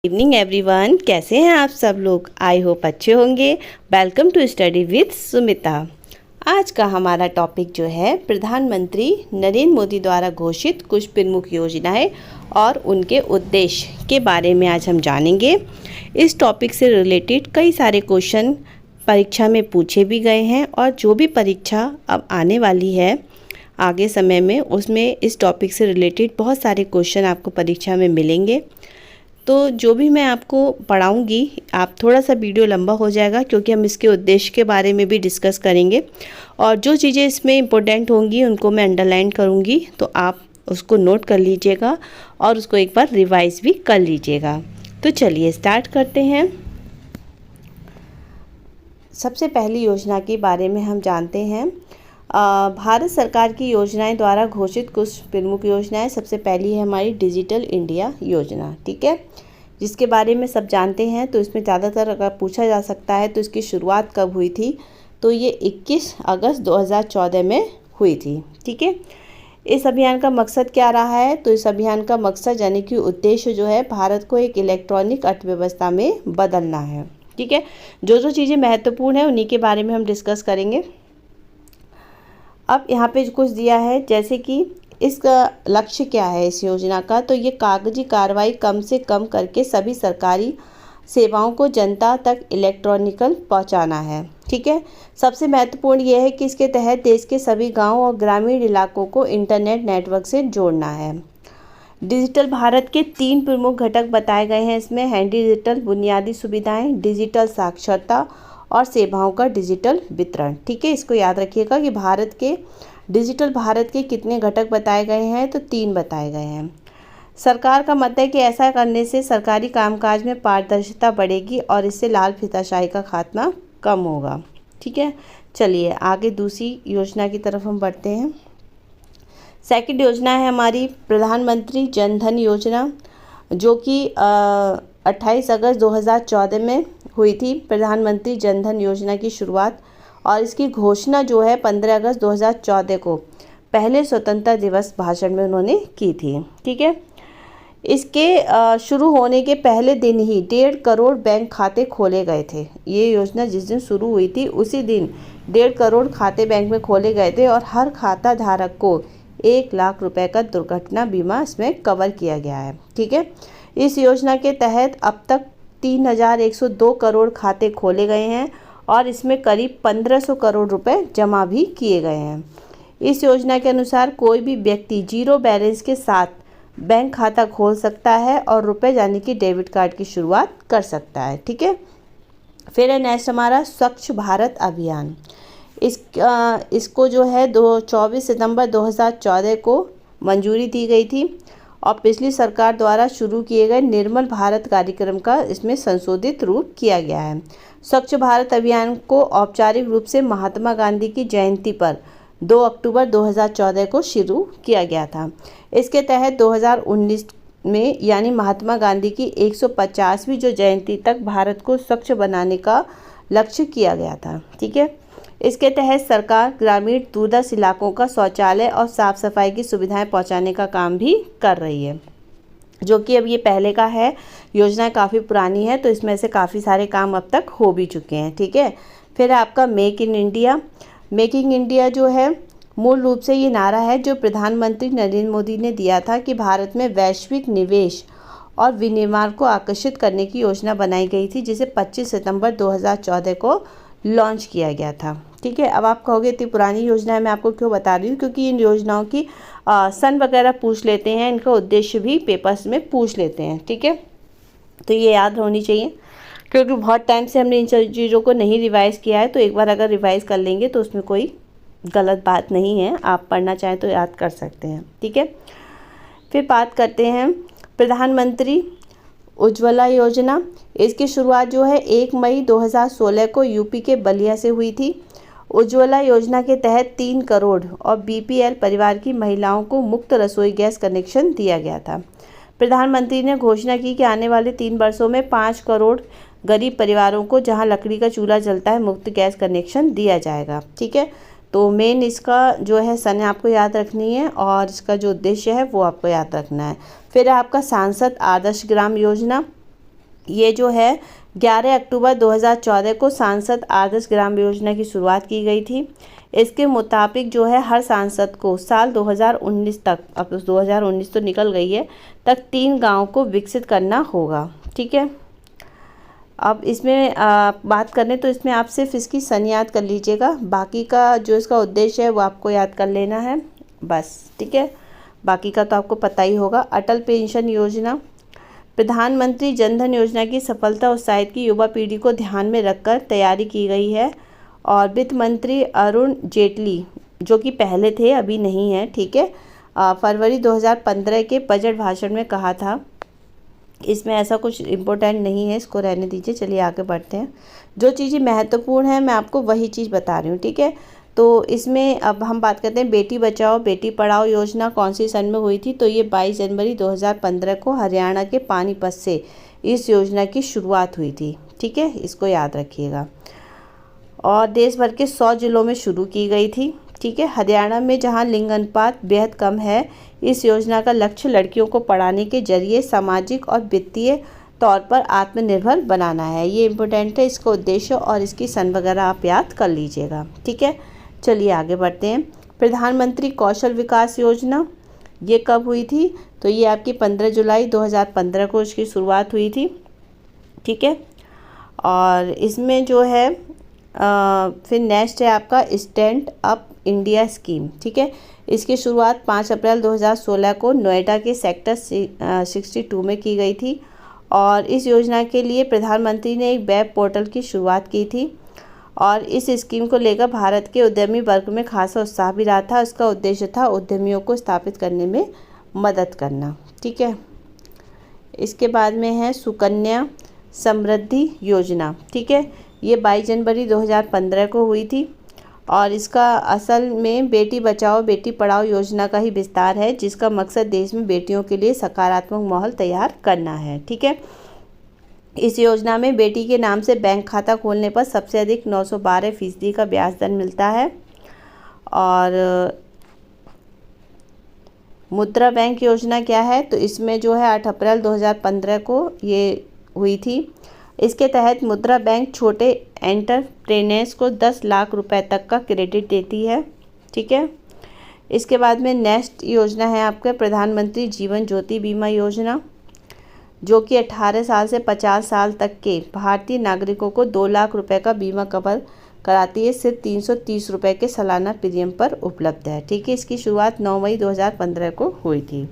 Evening everyone, कैसे हैं आप सब लोग। आई होप अच्छे होंगे। Welcome to study with Sumita. आज का हमारा टॉपिक जो है प्रधानमंत्री नरेंद्र मोदी द्वारा घोषित कुछ प्रमुख योजनाएं और उनके उद्देश्य के बारे में आज हम जानेंगे। इस टॉपिक से रिलेटेड कई सारे क्वेश्चन परीक्षा में पूछे भी गए हैं और जो भी परीक्षा अब आने वाली है आगे समय में, उसमें इस टॉपिक से रिलेटेड बहुत सारे क्वेश्चन आपको परीक्षा में मिलेंगे। तो जो भी मैं आपको पढ़ाऊंगी, आप थोड़ा सा वीडियो लंबा हो जाएगा क्योंकि हम इसके उद्देश्य के बारे में भी डिस्कस करेंगे और जो चीज़ें इसमें इम्पोर्टेंट होंगी उनको मैं अंडरलाइन करूंगी, तो आप उसको नोट कर लीजिएगा और उसको एक बार रिवाइज भी कर लीजिएगा। तो चलिए स्टार्ट करते हैं। सबसे पहली योजना के बारे में हम जानते हैं। भारत सरकार की योजनाएं द्वारा घोषित कुछ प्रमुख योजनाएं। सबसे पहली है हमारी डिजिटल इंडिया योजना, ठीक है, जिसके बारे में सब जानते हैं। तो इसमें ज़्यादातर अगर पूछा जा सकता है तो इसकी शुरुआत कब हुई थी, तो ये 21 अगस्त 2014 में हुई थी, ठीक है। इस अभियान का मकसद क्या रहा है, तो इस अभियान का मकसद यानी कि उद्देश्य जो है भारत को एक इलेक्ट्रॉनिक अर्थव्यवस्था में बदलना है, ठीक है। जो चीज़ें महत्वपूर्ण है उन्हीं के बारे में हम डिस्कस करेंगे। अब यहाँ पे कुछ दिया है, जैसे कि इसका लक्ष्य क्या है इस योजना का, तो ये कागजी कार्रवाई कम से कम करके सभी सरकारी सेवाओं को जनता तक इलेक्ट्रॉनिकल पहुँचाना है, ठीक है। सबसे महत्वपूर्ण ये है कि इसके तहत देश के सभी गांव और ग्रामीण इलाकों को इंटरनेट नेटवर्क से जोड़ना है। डिजिटल भारत के 3 प्रमुख घटक बताए गए हैं इसमें हैं डिजिटल बुनियादी सुविधाएं, डिजिटल साक्षरता और सेवाओं का डिजिटल वितरण, ठीक है। इसको याद रखिएगा कि डिजिटल भारत के कितने घटक बताए गए हैं, तो 3 बताए गए हैं। सरकार का मत है कि ऐसा करने से सरकारी कामकाज में पारदर्शिता बढ़ेगी और इससे लाल फीताशाही का खात्मा कम होगा, ठीक है। चलिए आगे दूसरी योजना की तरफ हम बढ़ते हैं। सेकंड योजना है हमारी प्रधानमंत्री जन धन योजना, जो कि 28 अगस्त 2014 में हुई थी। प्रधानमंत्री जन धन योजना की शुरुआत और इसकी घोषणा जो है 15 अगस्त 2014 को पहले स्वतंत्रता दिवस भाषण में उन्होंने की थी, ठीक है। इसके शुरू होने के पहले दिन ही 1.5 करोड़ बैंक खाते खोले गए थे। ये योजना जिस दिन शुरू हुई थी उसी दिन 1.5 करोड़ खाते बैंक में खोले गए थे और हर खाता धारक को 1 लाख रुपए का दुर्घटना बीमा इसमें कवर किया गया है, ठीक है। इस योजना के तहत अब तक 3102 करोड़ खाते खोले गए हैं और इसमें करीब 1500 करोड़ रुपए जमा भी किए गए हैं। इस योजना के अनुसार कोई भी व्यक्ति जीरो बैलेंस के साथ बैंक खाता खोल सकता है और रुपए यानी कि डेबिट कार्ड की शुरुआत कर सकता है, ठीक है। फिर है नेक्स्ट हमारा स्वच्छ भारत अभियान। इसको जो है 24 सितंबर 2014 को मंजूरी दी गई थी और पिछली सरकार द्वारा शुरू किए गए निर्मल भारत कार्यक्रम का इसमें संशोधित रूप किया गया है। स्वच्छ भारत अभियान को औपचारिक रूप से महात्मा गांधी की जयंती पर 2 अक्टूबर 2014 को शुरू किया गया था। इसके तहत 2019 में यानी महात्मा गांधी की 150वीं जो जयंती तक भारत को स्वच्छ बनाने का लक्ष्य किया गया था, ठीक है। इसके तहत सरकार ग्रामीण दूरदर्श इलाकों का शौचालय और साफ सफाई की सुविधाएं पहुंचाने का काम भी कर रही है, जो कि अब ये पहले का है। योजना काफ़ी पुरानी है तो इसमें से काफ़ी सारे काम अब तक हो भी चुके हैं, ठीक है। फिर आपका make in India. Making India जो है मूल रूप से ये नारा है जो प्रधानमंत्री नरेंद्र मोदी ने दिया था कि भारत में वैश्विक निवेश और विनिर्माण को आकर्षित करने की योजना बनाई गई थी, जिसे 25 सितंबर 2014 को लॉन्च किया गया था, ठीक है। अब आप कहोगे इतनी पुरानी योजना है, मैं आपको क्यों बता रही हूँ, क्योंकि इन योजनाओं की सन वगैरह पूछ लेते हैं, इनका उद्देश्य भी पेपर्स में पूछ लेते हैं, ठीक है। तो ये याद होनी चाहिए क्योंकि बहुत टाइम से हमने इन चीज़ों को नहीं रिवाइज़ किया है, तो एक बार अगर रिवाइज़ कर लेंगे तो उसमें कोई गलत बात नहीं है। आप पढ़ना चाहें तो याद कर सकते हैं, ठीक है। फिर बात करते हैं प्रधानमंत्री उज्ज्वला योजना। इसकी शुरुआत जो है 1 मई 2016 को यूपी के बलिया से हुई थी। उज्ज्वला योजना के तहत 3 करोड़ और बीपीएल परिवार की महिलाओं को मुफ्त रसोई गैस कनेक्शन दिया गया था। प्रधानमंत्री ने घोषणा की कि आने वाले 3 वर्षों में 5 करोड़ गरीब परिवारों को जहां लकड़ी का चूल्हा जलता है मुफ्त गैस कनेक्शन दिया जाएगा, ठीक है। तो मेन इसका जो है सन आपको याद रखनी है और इसका जो उद्देश्य है वो आपको याद रखना है। फिर आपका सांसद आदर्श ग्राम योजना, ये जो है 11 अक्टूबर 2014 को सांसद आदर्श ग्राम योजना की शुरुआत की गई थी। इसके मुताबिक जो है हर सांसद को साल 2019 तक, अब 2019 तो निकल गई है, तक 3 गाँव को विकसित करना होगा। ठीक है, अब इसमें बात करें तो इसमें आप सिर्फ इसकी सन याद कर लीजिएगा, बाकी का जो इसका उद्देश्य है वो आपको याद कर लेना है बस। ठीक है, बाकी का तो आपको पता ही होगा। अटल पेंशन योजना, प्रधानमंत्री जनधन योजना की सफलता उत्साहित की युवा पीढ़ी को ध्यान में रखकर तैयारी की गई है। और वित्त मंत्री अरुण जेटली, जो कि पहले थे अभी नहीं है, ठीक है, फरवरी 2015 के बजट भाषण में कहा था। इसमें ऐसा कुछ इम्पोर्टेंट नहीं है, इसको रहने दीजिए। चलिए आगे बढ़ते हैं। जो चीज़ें महत्वपूर्ण है मैं आपको वही चीज़ बता रही हूँ। ठीक है, तो इसमें अब हम बात करते हैं बेटी बचाओ बेटी पढ़ाओ योजना कौन सी सन में हुई थी। तो ये 22 जनवरी 2015 को हरियाणा के पानीपत से इस योजना की शुरुआत हुई थी। ठीक है, इसको याद रखिएगा। और देश भर के 100 जिलों में शुरू की गई थी। ठीक है, हरियाणा में जहां लिंग अनुपात बेहद कम है, इस योजना का लक्ष्य लड़कियों को पढ़ाने के जरिए सामाजिक और वित्तीय तौर पर आत्मनिर्भर बनाना है। ये इम्पोर्टेंट है, इसका उद्देश्य और इसकी सन वगैरह आप याद कर लीजिएगा। ठीक है, चलिए आगे बढ़ते हैं। प्रधानमंत्री कौशल विकास योजना, ये कब हुई थी? तो ये आपकी 15 जुलाई 2015 को इसकी शुरुआत हुई थी। ठीक है, और इसमें जो है फिर नेक्स्ट है आपका स्टैंड अप इंडिया स्कीम। ठीक है, इसकी शुरुआत 5 अप्रैल 2016 को नोएडा के सेक्टर 62 में की गई थी। और इस योजना के लिए प्रधानमंत्री ने एक वेब पोर्टल की शुरुआत की थी। और इस स्कीम को लेकर भारत के उद्यमी वर्ग में खासा उत्साह भी रहा था। इसका उद्देश्य था उद्यमियों को स्थापित करने में मदद करना। ठीक है, इसके बाद में है सुकन्या समृद्धि योजना। ठीक है, ये 22 जनवरी 2015 को हुई थी। और इसका असल में बेटी बचाओ बेटी पढ़ाओ योजना का ही विस्तार है, जिसका मकसद देश में बेटियों के लिए सकारात्मक माहौल तैयार करना है। ठीक है, इस योजना में बेटी के नाम से बैंक खाता खोलने पर सबसे अधिक 912% का ब्याज दर मिलता है। और मुद्रा बैंक योजना क्या है? तो इसमें जो है 8 अप्रैल 2015 को ये हुई थी। इसके तहत मुद्रा बैंक छोटे एंटरप्रेन्योर्स को 10 लाख रुपए तक का क्रेडिट देती है। ठीक है, इसके बाद में नेक्स्ट योजना है आपका प्रधानमंत्री जीवन ज्योति बीमा योजना, जो कि 18 साल से 50 साल तक के भारतीय नागरिकों को 2 लाख रुपए का बीमा कवर कराती है। सिर्फ 330 रुपये के सालाना प्रीमियम पर उपलब्ध है। ठीक है, इसकी शुरुआत 9 मई 2015 को हुई थी।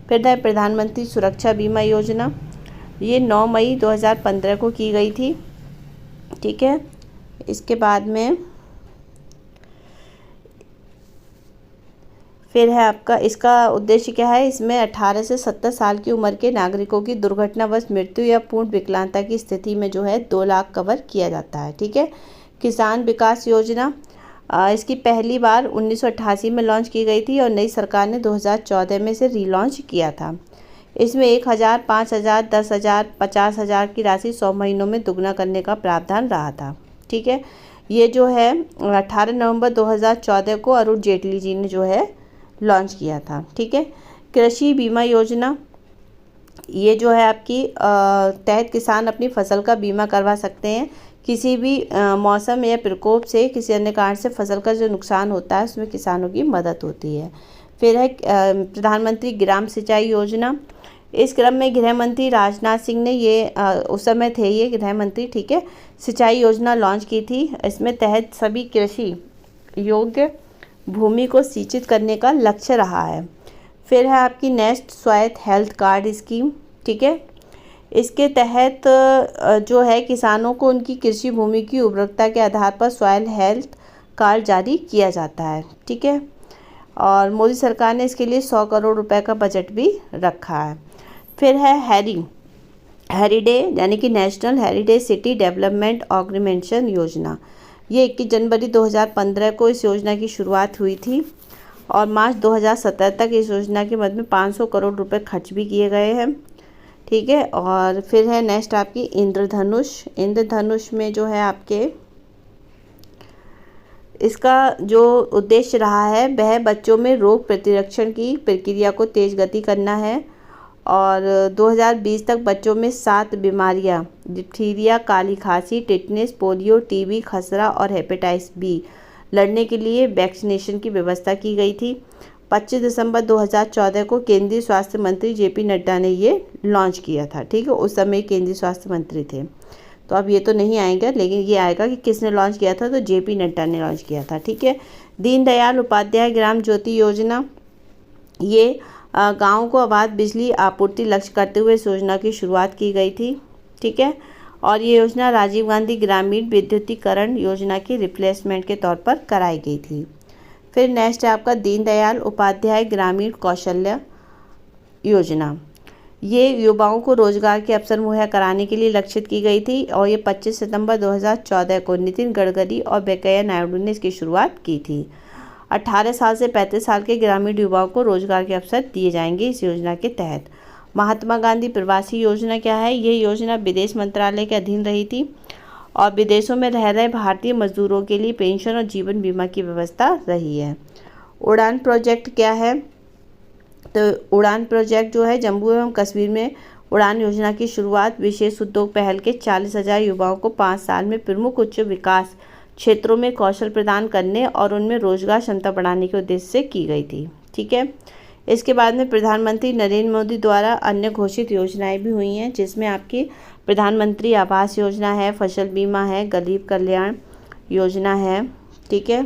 फिर है प्रधानमंत्री सुरक्षा बीमा योजना, ये 9 मई 2015 को की गई थी। ठीक है, इसके बाद में फिर है आपका, इसका उद्देश्य क्या है? इसमें 18 से 70 साल की उम्र के नागरिकों की दुर्घटनावश मृत्यु या पूर्ण विकलांगता की स्थिति में जो है 2 लाख कवर किया जाता है। ठीक है, किसान विकास योजना, इसकी पहली बार 1988 में लॉन्च की गई थी और नई सरकार ने 2014 में इसे रीलॉन्च किया था। इसमें 1000, 5000, 10,000, 50,000 की राशि 100 महीनों में दुगना करने का प्रावधान रहा था। ठीक है, ये जो है 18 नवंबर 2014 को अरुण जेटली जी ने जो है लॉन्च किया था। ठीक है, कृषि बीमा योजना, ये जो है आपकी तहत किसान अपनी फसल का बीमा करवा सकते हैं। किसी भी मौसम या प्रकोप से किसी अन्य कारण से फसल का जो नुकसान होता है उसमें किसानों की मदद होती है। फिर है प्रधानमंत्री ग्राम सिंचाई योजना। इस क्रम में गृह मंत्री राजनाथ सिंह ने ये उस समय थे ये गृह मंत्री, ठीक है, सिंचाई योजना लॉन्च की थी। इसमें तहत सभी कृषि योग्य भूमि को सिंचित करने का लक्ष्य रहा है। फिर है आपकी नेक्स्ट स्वायत्त हेल्थ कार्ड स्कीम। ठीक है, इसके तहत जो है किसानों को उनकी कृषि भूमि की उर्वरकता के आधार पर सॉइल हेल्थ कार्ड जारी किया जाता है। ठीक है, और मोदी सरकार ने इसके लिए 100 करोड़ रुपए का बजट भी रखा है। फिर है हेरिडे यानी कि national heritage city development organisation योजना। ये 21 जनवरी 2015 को इस योजना की शुरुआत हुई थी और मार्च 2017 तक इस योजना के मद में 500 करोड़ रुपए खर्च भी किए गए हैं। ठीक है, और फिर है नेक्स्ट आपकी इंद्रधनुष। इंद्रधनुष में जो है आपके इसका जो उद्देश्य रहा है वह बच्चों में रोग प्रतिरक्षण की प्रक्रिया को तेज गति करना है और 2020 तक बच्चों में 7 बीमारियां डिप्थीरिया, काली खांसी, टिटनेस, पोलियो, टीबी, खसरा और हेपेटाइटिस बी लड़ने के लिए वैक्सीनेशन की व्यवस्था की गई थी। 25 दिसंबर 2014 को केंद्रीय स्वास्थ्य मंत्री जेपी नड्डा ने ये लॉन्च किया था। ठीक है, उस समय केंद्रीय स्वास्थ्य मंत्री थे। तो अब ये तो नहीं आएगा, लेकिन ये आएगा कि किसने लॉन्च किया था, तो जेपी नड्डा ने लॉन्च किया था। ठीक है, दीनदयाल उपाध्याय ग्राम ज्योति योजना, ये गाँव को अबाध बिजली आपूर्ति लक्ष्य करते हुए इस योजना की शुरुआत की गई थी। ठीक है, और ये योजना राजीव गांधी ग्रामीण विद्युतीकरण योजना की रिप्लेसमेंट के तौर पर कराई गई थी। फिर नेक्स्ट है आपका दीनदयाल उपाध्याय ग्रामीण कौशल्य योजना। ये युवाओं को रोजगार के अवसर मुहैया कराने के लिए लक्षित की गई थी और ये 25 सितंबर 2014 को नितिन गडकरी और वेंकैया नायडू ने इसकी शुरुआत की थी। 18 साल से 35 साल के ग्रामीण युवाओं को रोजगार के अवसर दिए जाएंगे इस योजना के तहत। महात्मा गांधी प्रवासी योजना क्या है? ये योजना विदेश मंत्रालय के अधीन रही थी और विदेशों में रह रहे भारतीय मजदूरों के लिए पेंशन और जीवन बीमा की व्यवस्था रही है। उड़ान प्रोजेक्ट क्या है? तो उड़ान प्रोजेक्ट जो है जम्मू एवं कश्मीर में उड़ान योजना की शुरुआत विशेष उद्योग पहल के 40,000 युवाओं को 5 साल में प्रमुख उच्च विकास क्षेत्रों में कौशल प्रदान करने और उनमें रोजगार क्षमता बढ़ाने के उद्देश्य से की गई थी। ठीक है, इसके बाद में प्रधानमंत्री नरेंद्र मोदी द्वारा अन्य घोषित योजनाएं भी हुई हैं, जिसमें आपकी प्रधानमंत्री आवास योजना है, फसल बीमा है, गरीब कल्याण योजना है। ठीक है,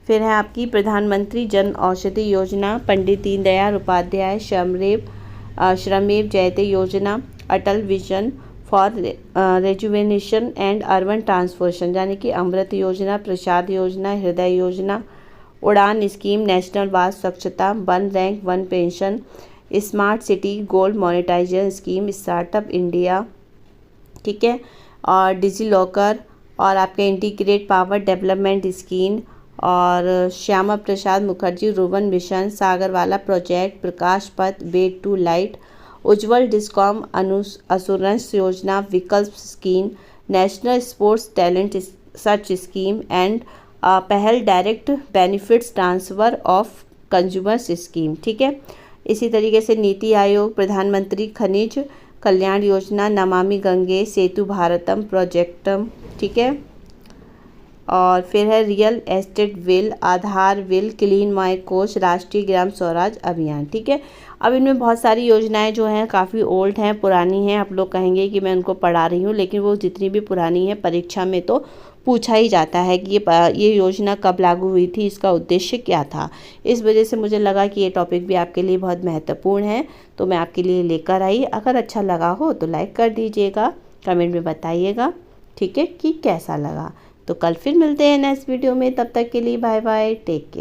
फिर है आपकी प्रधानमंत्री जन औषधि योजना, पंडित दीनदयाल उपाध्याय श्रमेव जयते योजना, Atal vision for rejuvenation and urban transformation यानी कि अमृत योजना, प्रसाद योजना, हृदय योजना, उड़ान स्कीम, नेशनल बाल स्वच्छता, one rank one pension, smart city gold monetisation scheme, startup India. ठीक है, और डिजी लॉकर और आपके इंटीग्रेट पावर डेवलपमेंट स्कीम और Shyama Prasad Mukherjee rurban mission, Sagarmala project, Prakash Path, wait to light, Ujjwal discom assurance योजना, Vikalp scheme, national sports talent search scheme and Pahal direct benefits transfer of consumers scheme. ठीक है, इसी तरीके से नीति आयोग, प्रधानमंत्री खनिज कल्याण योजना, नमामि गंगे, सेतु भारतम प्रोजेक्टम। ठीक है, और फिर है real estate will, Aadhaar will, clean my coach, राष्ट्रीय ग्राम स्वराज अभियान। ठीक है, अब इनमें बहुत सारी योजनाएं जो हैं काफ़ी ओल्ड हैं, पुरानी हैं। आप लोग कहेंगे कि मैं उनको पढ़ा रही हूँ, लेकिन वो जितनी भी पुरानी है परीक्षा में तो पूछा ही जाता है कि ये योजना कब लागू हुई थी, इसका उद्देश्य क्या था। इस वजह से मुझे लगा कि ये टॉपिक भी आपके लिए बहुत महत्वपूर्ण है, तो मैं आपके लिए लेकर आई। अगर अच्छा लगा हो तो लाइक कर दीजिएगा, कमेंट में बताइएगा। ठीक है, कि कैसा लगा। तो कल फिर मिलते हैं नेक्स्ट वीडियो में, तब तक के लिए बाय बाय, टेक केयर।